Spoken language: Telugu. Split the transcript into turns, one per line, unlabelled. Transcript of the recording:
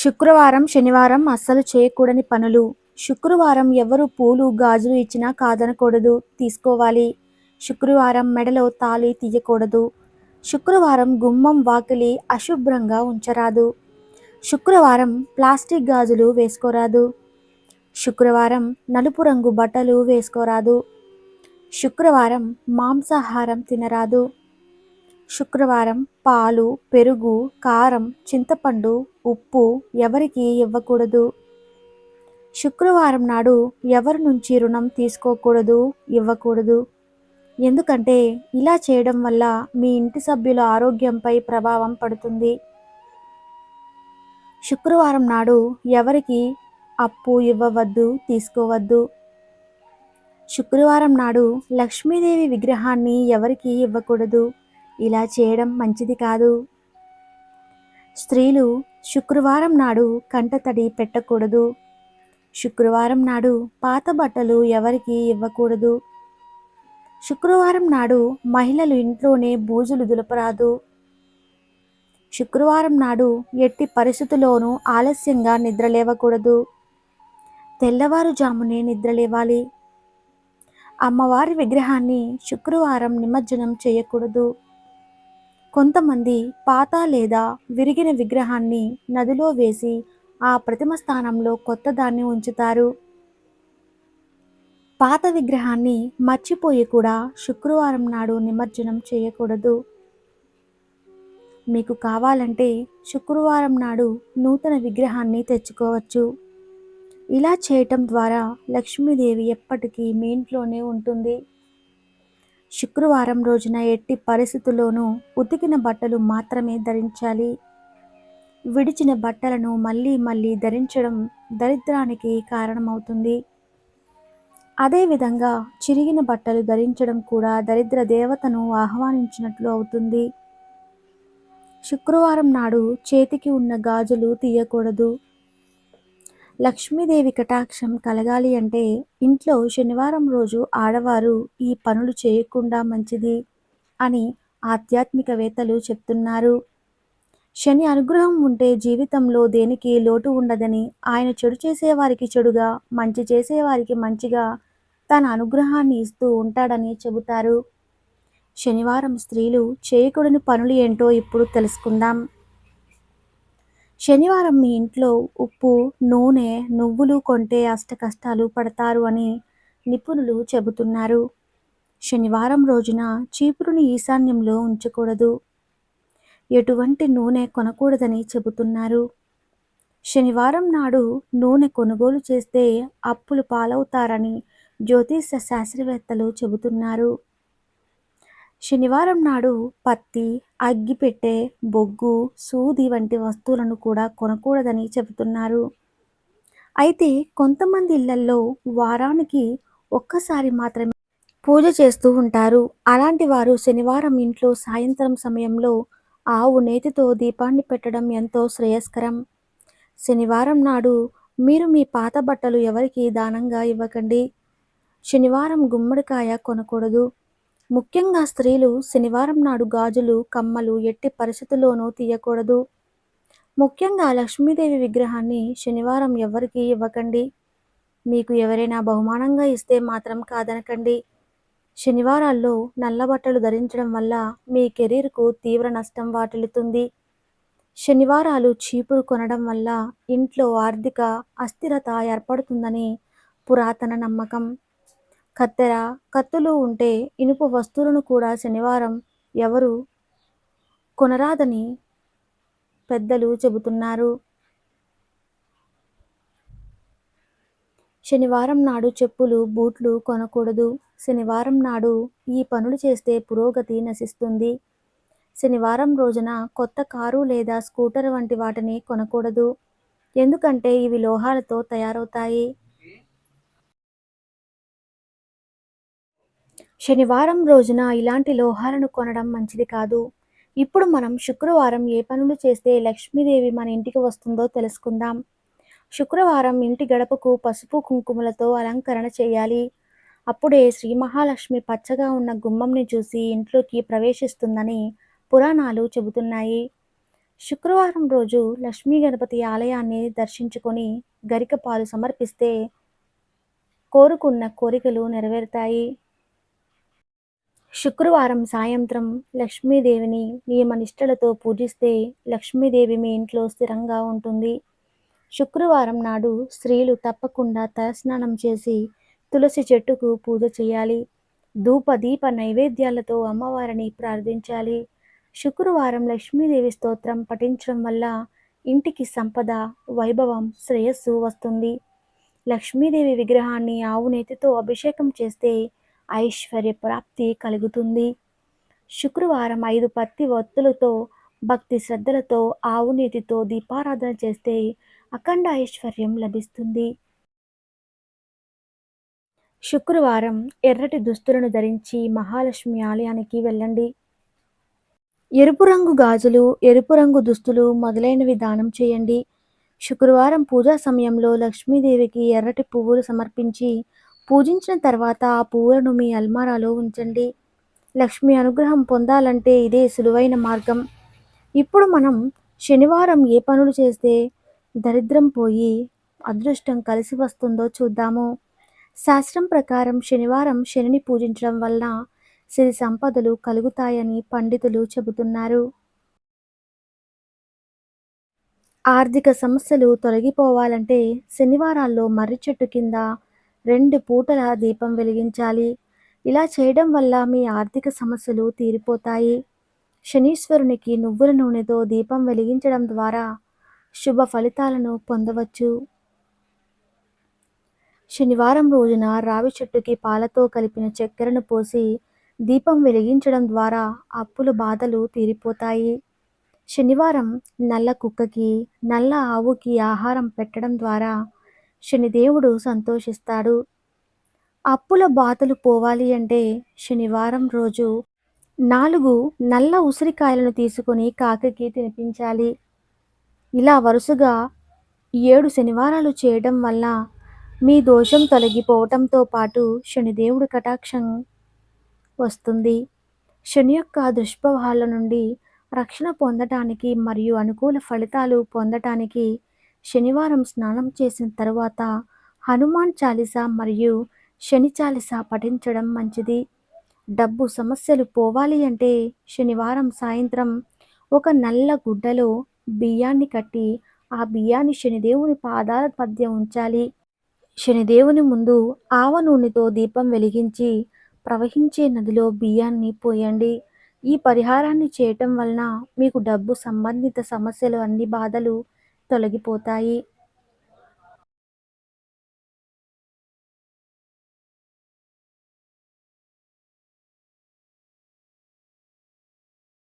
శుక్రవారం, శనివారం అస్సలు చేయకూడని పనులు. శుక్రవారం ఎవరు పూలు, గాజులు ఇచ్చినా కాదనకూడదు, తీసుకోవాలి. శుక్రవారం మెడలో తాళి తీయకూడదు. శుక్రవారం గుమ్మం, వాకిలి అశుభ్రంగా ఉంచరాదు. శుక్రవారం ప్లాస్టిక్ గాజులు వేసుకోరాదు. శుక్రవారం నలుపు రంగు బట్టలు వేసుకోరాదు. శుక్రవారం మాంసాహారం తినరాదు. శుక్రవారం పాలు, పెరుగు, కారం, చింతపండు, ఉప్పు ఎవరికీ ఇవ్వకూడదు. శుక్రవారం నాడు ఎవరి నుంచి రుణం తీసుకోకూడదు, ఇవ్వకూడదు. ఎందుకంటే ఇలా చేయడం వల్ల మీ ఇంటి సభ్యుల ఆరోగ్యంపై ప్రభావం పడుతుంది. శుక్రవారం నాడు ఎవరికి అప్పు ఇవ్వవద్దు, తీసుకోవద్దు. శుక్రవారం నాడు లక్ష్మీదేవి విగ్రహాన్ని ఎవరికి ఇవ్వకూడదు. ఇలా చేయడం మంచిది కాదు. స్త్రీలు శుక్రవారం నాడు కంటతడి పెట్టకూడదు. శుక్రవారం నాడు పాత బట్టలు ఎవరికి ఇవ్వకూడదు. శుక్రవారం నాడు మహిళలు ఇంట్లోనే బూజులు దులపరాదు. శుక్రవారం నాడు ఎట్టి పరిస్థితుల్లోనూ ఆలస్యంగా నిద్రలేవకూడదు. తెల్లవారుజామునే నిద్రలేవాలి. అమ్మవారి విగ్రహాన్ని శుక్రవారం నిమజ్జనం చేయకూడదు. కొంతమంది పాత లేదా విరిగిన విగ్రహాన్ని నదిలో వేసి ఆ ప్రతిమ స్థానంలో కొత్త దాన్ని ఉంచుతారు. పాత విగ్రహాన్ని మర్చిపోయి కూడా శుక్రవారం నాడు నిమజ్జనం చేయకూడదు. మీకు కావాలంటే శుక్రవారం నాడు నూతన విగ్రహాన్ని తెచ్చుకోవచ్చు. ఇలా చేయటం ద్వారా లక్ష్మీదేవి ఎప్పటికీ మీ ఇంట్లోనే ఉంటుంది. శుక్రవారం రోజున ఎట్టి పరిస్థితుల్లోనూ ఉతికిన బట్టలు మాత్రమే ధరించాలి. విడిచిన బట్టలను మళ్ళీ మళ్ళీ ధరించడం దరిద్రానికి కారణమవుతుంది. అదేవిధంగా చిరిగిన బట్టలు ధరించడం కూడా దరిద్ర దేవతను ఆహ్వానించినట్లు అవుతుంది. శుక్రవారం నాడు చేతికి ఉన్న గాజులు తీయకూడదు. లక్ష్మీదేవి కటాక్షం కలగాలి అంటే ఇంట్లో శనివారం రోజు ఆడవారు ఈ పనులు చేయకుండా మంచిది అని ఆధ్యాత్మికవేత్తలు చెప్తున్నారు. శని అనుగ్రహం ఉంటే జీవితంలో దేనికి లోటు ఉండదని, ఆయన చెడు చేసేవారికి చెడుగా, మంచి చేసేవారికి మంచిగా తన అనుగ్రహాన్ని ఇస్తూ ఉంటాడని చెబుతారు. శనివారం స్త్రీలు చేయకూడని పనులు ఏంటో ఇప్పుడు తెలుసుకుందాం. శనివారం మీ ఇంట్లో ఉప్పు, నూనె, నువ్వులు కొంటే అష్ట కష్టాలు పడతారు అని నిపుణులు చెబుతున్నారు. శనివారం రోజున చీపురుని ఈశాన్యంలో ఉంచకూడదు. ఎటువంటి నూనె కొనకూడదని చెబుతున్నారు. శనివారం నాడు నూనె కొనుగోలు చేస్తే అప్పులు పాలవుతారని జ్యోతిష శాస్త్రవేత్తలు చెబుతున్నారు. శనివారం నాడు పత్తి, అగ్గిపెట్టె, బొగ్గు, సూది వంటి వస్తువులను కూడా కొనకూడదని చెబుతున్నారు. అయితే కొంతమంది ఇళ్లల్లో వారానికి ఒక్కసారి మాత్రమే పూజ చేస్తూ ఉంటారు. అలాంటి వారు శనివారం ఇంట్లో సాయంత్రం సమయంలో ఆవు నేతితో దీపాన్ని పెట్టడం ఎంతో శ్రేయస్కరం. శనివారం నాడు మీరు మీ పాత బట్టలు ఎవరికి దానంగా ఇవ్వకండి. శనివారం గుమ్మడికాయ కొనకూడదు. ముఖ్యంగా స్త్రీలు శనివారం నాడు గాజులు, కమ్మలు ఎట్టి పరిస్థితుల్లోనూ తీయకూడదు. ముఖ్యంగా లక్ష్మీదేవి విగ్రహాన్ని శనివారం ఎవరికి ఇవ్వకండి. మీకు ఎవరైనా బహుమానంగా ఇస్తే మాత్రం కాదనకండి. శనివారాల్లో నల్ల బట్టలు ధరించడం వల్ల మీ కెరీర్కు తీవ్ర నష్టం వాటిల్లుతుంది. శనివారాలు చీపురు కొనడం వల్ల ఇంట్లో ఆర్థిక అస్థిరత ఏర్పడుతుందని పురాతన నమ్మకం. కత్తెర, కత్తులు ఉంటే ఇనుప వస్తువులను కూడా శనివారం ఎవరు కొనరాదని పెద్దలు చెబుతున్నారు. శనివారం నాడు చెప్పులు, బూట్లు కొనకూడదు. శనివారం నాడు ఈ పనులు చేస్తే పురోగతి నశిస్తుంది. శనివారం రోజున కొత్త కారు లేదా స్కూటర్ వంటి వాటిని కొనకూడదు. ఎందుకంటే ఇవి లోహాలతో తయారవుతాయి. శనివారం రోజున ఇలాంటి లోహాలను కొనడం మంచిది కాదు. ఇప్పుడు మనం శుక్రవారం ఏ పనులు చేస్తే లక్ష్మీదేవి మన ఇంటికి వస్తుందో తెలుసుకుందాం. శుక్రవారం ఇంటి గడపకు పసుపు, కుంకుమలతో అలంకరణ చేయాలి. అప్పుడే శ్రీ మహాలక్ష్మి పచ్చగా ఉన్న గుమ్మంని చూసి ఇంట్లోకి ప్రవేశిస్తుందని పురాణాలు చెబుతున్నాయి. శుక్రవారం రోజు లక్ష్మీ గణపతి ఆలయాన్ని దర్శించుకొని గరిక పాలు సమర్పిస్తే కోరుకున్న కోరికలు నెరవేరుతాయి. శుక్రవారం సాయంత్రం లక్ష్మీదేవిని నియమనిష్టలతో పూజిస్తే లక్ష్మీదేవి మీ ఇంట్లో స్థిరంగా ఉంటుంది. శుక్రవారం నాడు స్త్రీలు తప్పకుండా తలస్నానం చేసి తులసి చెట్టుకు పూజ చేయాలి. ధూప దీప నైవేద్యాలతో అమ్మవారిని ప్రార్థించాలి. శుక్రవారం లక్ష్మీదేవి స్తోత్రం పఠించడం వల్ల ఇంటికి సంపద, వైభవం, శ్రేయస్సు వస్తుంది. లక్ష్మీదేవి విగ్రహాన్ని ఆవు నేతితో అభిషేకం చేస్తే ఐశ్వర్య ప్రాప్తి కలుగుతుంది. శుక్రవారం 5 పత్తి ఒత్తులతో భక్తి శ్రద్ధలతో ఆవు నేతితో దీపారాధన చేస్తే అఖండ ఐశ్వర్యం లభిస్తుంది. శుక్రవారం ఎర్రటి దుస్తులను ధరించి మహాలక్ష్మి ఆలయానికి వెళ్ళండి. ఎరుపు రంగు గాజులు, ఎరుపు రంగు దుస్తులు మొదలైనవి దానం చేయండి. శుక్రవారం పూజా సమయంలో లక్ష్మీదేవికి ఎర్రటి పువ్వులు సమర్పించి పూజించిన తర్వాత ఆ పువ్వులను మీ అల్మారాలో ఉంచండి. లక్ష్మి అనుగ్రహం పొందాలంటే ఇదే సులువైన మార్గం. ఇప్పుడు మనం శనివారం ఏ పనులు చేస్తే దరిద్రం పోయి అదృష్టం కలిసి వస్తుందో చూద్దాము. శాస్త్రం ప్రకారం శనివారం శనిని పూజించడం వలన సిరి సంపదలు కలుగుతాయని పండితులు చెబుతున్నారు. ఆర్థిక సమస్యలు తొలగిపోవాలంటే శనివారాల్లో మర్రి చెట్టు కింద 2 పూటల దీపం వెలిగించాలి. ఇలా చేయడం వల్ల మీ ఆర్థిక సమస్యలు తీరిపోతాయి. శనీశ్వరునికి నువ్వుల నూనెతో దీపం వెలిగించడం ద్వారా శుభ ఫలితాలను పొందవచ్చు. శనివారం రోజున రావి చెట్టుకి పాలతో కలిపిన చక్కెరను పోసి దీపం వెలిగించడం ద్వారా అప్పుల బాధలు తీరిపోతాయి. శనివారం నల్ల కుక్కకి, నల్ల ఆవుకి ఆహారం పెట్టడం ద్వారా శనిదేవుడు సంతోషిస్తాడు. అప్పుల బాధలు పోవాలి అంటే శనివారం రోజు 4 నల్ల ఉసిరికాయలను తీసుకొని కాకికి తినిపించాలి. ఇలా వరుసగా 7 శనివారాలు చేయడం వల్ల మీ దోషం తొలగిపోవటంతో పాటు శనిదేవుడి కటాక్షం వస్తుంది. శని యొక్క దుష్ప్రభావాల నుండి రక్షణ పొందటానికి మరియు అనుకూల ఫలితాలు పొందటానికి శనివారం స్నానం చేసిన తరువాత హనుమాన్ చాలీసా మరియు శని చాలీసా పఠించడం మంచిది. డబ్బు సమస్యలు పోవాలి అంటే శనివారం సాయంత్రం ఒక నల్ల గుడ్డలో బియ్యాన్ని కట్టి ఆ బియ్యాన్ని శనిదేవుని పాదాల మధ్య ఉంచాలి. శనిదేవుని ముందు ఆవ నూనెతో దీపం వెలిగించి ప్రవహించే నదిలో బియ్యాన్ని పోయండి. ఈ పరిహారాన్ని చేయటం వలన మీకు డబ్బు సంబంధిత సమస్యలు అన్ని బాధలు తొలగిపోతాయి.